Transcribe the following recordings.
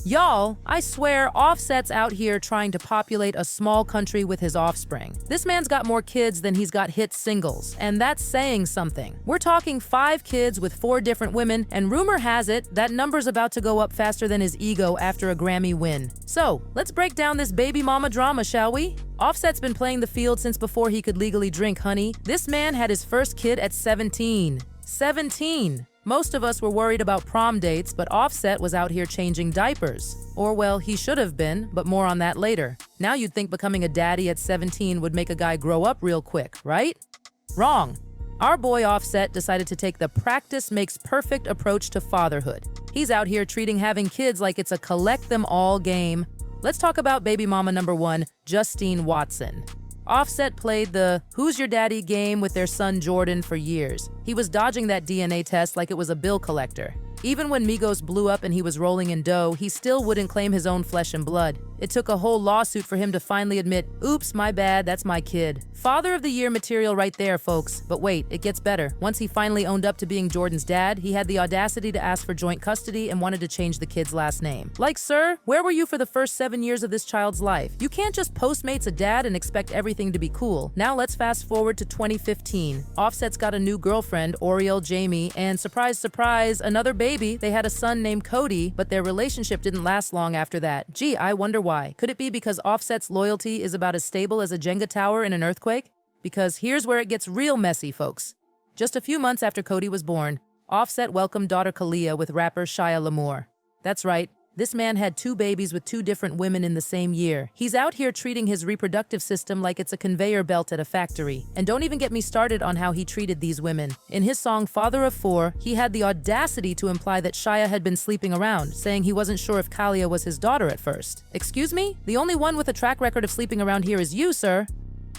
Y'all, I swear Offset's out here trying to populate a small country with his offspring. This man's got more kids than he's got hit singles, and that's saying something. We're talking 5 kids with 4 different women, and rumor has it that number's about to go up faster than his ego after a Grammy win. So, let's break down this baby mama drama, shall we? Offset's been playing the field since before he could legally drink, honey. This man had his first kid at 17. 17! Most of us were worried about prom dates, but Offset was out here changing diapers. Or well, he should have been, but more on that later. Now you'd think becoming a daddy at 17 would make a guy grow up real quick, right? Wrong. Our boy Offset decided to take the practice makes perfect approach to fatherhood. He's out here treating having kids like it's a collect them all game. Let's talk about baby mama number 1, Justine Watson. Offset played the "who's your daddy" game with their son Jordan for years. He was dodging that DNA test like it was a bill collector. Even when Migos blew up and he was rolling in dough, he still wouldn't claim his own flesh and blood. It took a whole lawsuit for him to finally admit, "Oops, my bad, that's my kid." Father of the Year material right there, folks. But wait, it gets better. Once he finally owned up to being Jordan's dad, he had the audacity to ask for joint custody and wanted to change the kid's last name. Like, sir, where were you for the first 7 years of this child's life? You can't just Postmates a dad and expect everything to be cool. Now let's fast forward to 2015. Offset's got a new girlfriend, Oriel Jamie, and surprise, surprise, another baby. They had a son named Cody, but their relationship didn't last long after that. Gee, I wonder why. Could it be because Offset's loyalty is about as stable as a Jenga tower in an earthquake? Because here's where it gets real messy, folks. Just a few months after Cody was born, Offset welcomed daughter Kalia with rapper Shia LaMour. That's right, this man had 2 babies with 2 different women in the same year. He's out here treating his reproductive system like it's a conveyor belt at a factory. And don't even get me started on how he treated these women. In his song Father of 4, he had the audacity to imply that Shia had been sleeping around, saying he wasn't sure if Kalia was his daughter at first. Excuse me? The only one with a track record of sleeping around here is you, sir.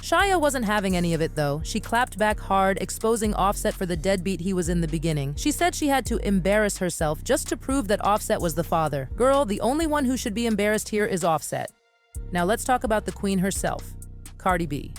Shia wasn't having any of it though. She clapped back hard, exposing Offset for the deadbeat he was in the beginning. She said she had to embarrass herself just to prove that Offset was the father. Girl, the only one who should be embarrassed here is Offset. Now let's talk about the queen herself, Cardi B.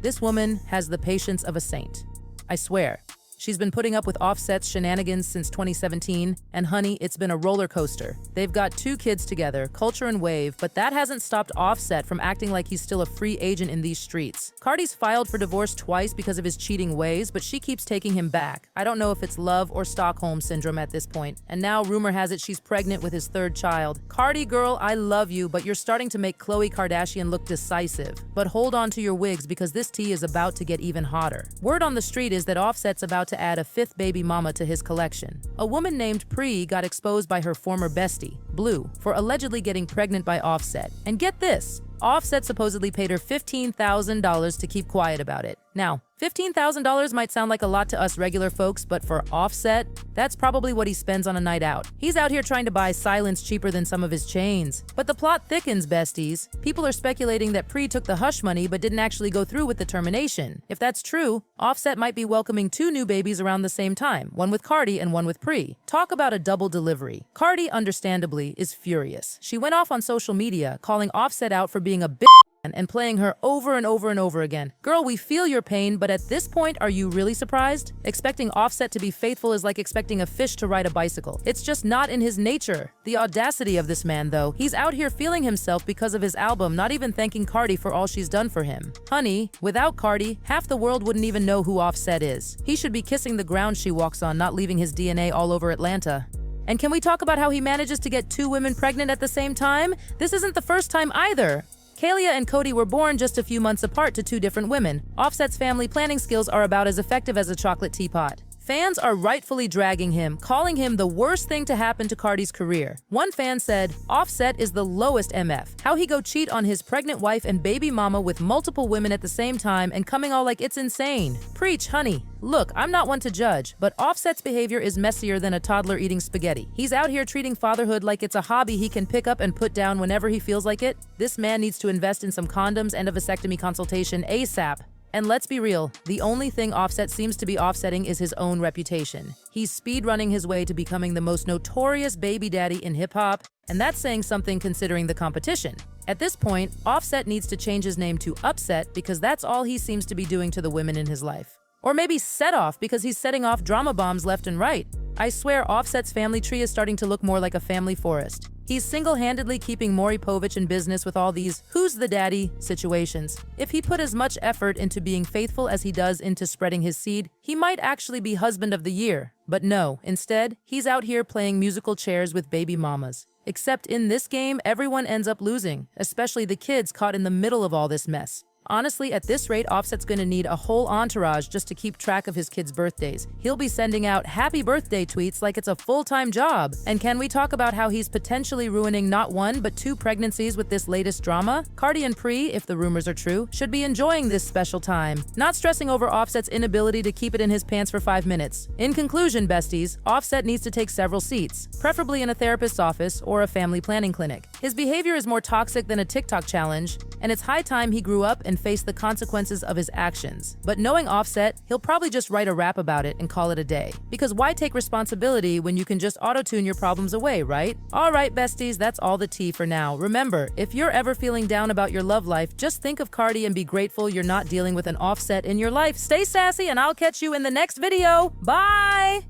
This woman has the patience of a saint. I swear. She's been putting up with Offset's shenanigans since 2017, and honey, it's been a roller coaster. They've got 2 kids together, Culture and Wave, but that hasn't stopped Offset from acting like he's still a free agent in these streets. Cardi's filed for divorce twice because of his cheating ways, but she keeps taking him back. I don't know if it's love or Stockholm syndrome at this point. And now rumor has it she's pregnant with his 3rd child. Cardi girl, I love you, but you're starting to make Khloe Kardashian look decisive. But hold on to your wigs because this tea is about to get even hotter. Word on the street is that Offset's about to add a 5th baby mama to his collection. A woman named Pree got exposed by her former bestie, Blue, for allegedly getting pregnant by Offset. And get this, Offset supposedly paid her $15,000 to keep quiet about it. Now, $15,000 might sound like a lot to us regular folks, but for Offset, that's probably what he spends on a night out. He's out here trying to buy silence cheaper than some of his chains. But the plot thickens, besties. People are speculating that Pree took the hush money but didn't actually go through with the termination. If that's true, Offset might be welcoming 2 new babies around the same time, one with Cardi and one with Pree. Talk about a double delivery. Cardi, understandably, is furious. She went off on social media, calling Offset out for being a bitch and playing her over and over and over again. Girl, we feel your pain, but at this point, are you really surprised? Expecting Offset to be faithful is like expecting a fish to ride a bicycle. It's just not in his nature. The audacity of this man, though. He's out here feeling himself because of his album, not even thanking Cardi for all she's done for him. Honey, without Cardi, half the world wouldn't even know who Offset is. He should be kissing the ground she walks on, not leaving his DNA all over Atlanta. And can we talk about how he manages to get 2 women pregnant at the same time? This isn't the first time either. Kalia and Cody were born just a few months apart to 2 different women. Offset's family planning skills are about as effective as a chocolate teapot. Fans are rightfully dragging him, calling him the worst thing to happen to Cardi's career. One fan said, Offset is the lowest MF. How he go cheat on his pregnant wife and baby mama with multiple women at the same time and coming all like it's insane. Preach, honey. Look, I'm not one to judge, but Offset's behavior is messier than a toddler eating spaghetti. He's out here treating fatherhood like it's a hobby he can pick up and put down whenever he feels like it. This man needs to invest in some condoms and a vasectomy consultation ASAP. And let's be real, the only thing Offset seems to be offsetting is his own reputation. He's speedrunning his way to becoming the most notorious baby daddy in hip-hop, and that's saying something considering the competition. At this point, Offset needs to change his name to Upset because that's all he seems to be doing to the women in his life. Or maybe Set Off because he's setting off drama bombs left and right. I swear Offset's family tree is starting to look more like a family forest. He's single-handedly keeping Maury Povich in business with all these "who's the daddy" situations. If he put as much effort into being faithful as he does into spreading his seed, he might actually be husband of the year. But no, instead, he's out here playing musical chairs with baby mamas. Except in this game, everyone ends up losing, especially the kids caught in the middle of all this mess. Honestly, at this rate, Offset's gonna need a whole entourage just to keep track of his kids' birthdays. He'll be sending out happy birthday tweets like it's a full-time job. And can we talk about how he's potentially ruining not one, but two pregnancies with this latest drama? Cardi and Pree, if the rumors are true, should be enjoying this special time, not stressing over Offset's inability to keep it in his pants for 5 minutes. In conclusion, besties, Offset needs to take several seats, preferably in a therapist's office or a family planning clinic. His behavior is more toxic than a TikTok challenge, and it's high time he grew up and face the consequences of his actions. But knowing Offset, he'll probably just write a rap about it and call it a day. Because why take responsibility when you can just auto-tune your problems away, right? Alright, besties, that's all the tea for now. Remember, if you're ever feeling down about your love life, just think of Cardi and be grateful you're not dealing with an Offset in your life. Stay sassy, and I'll catch you in the next video. Bye!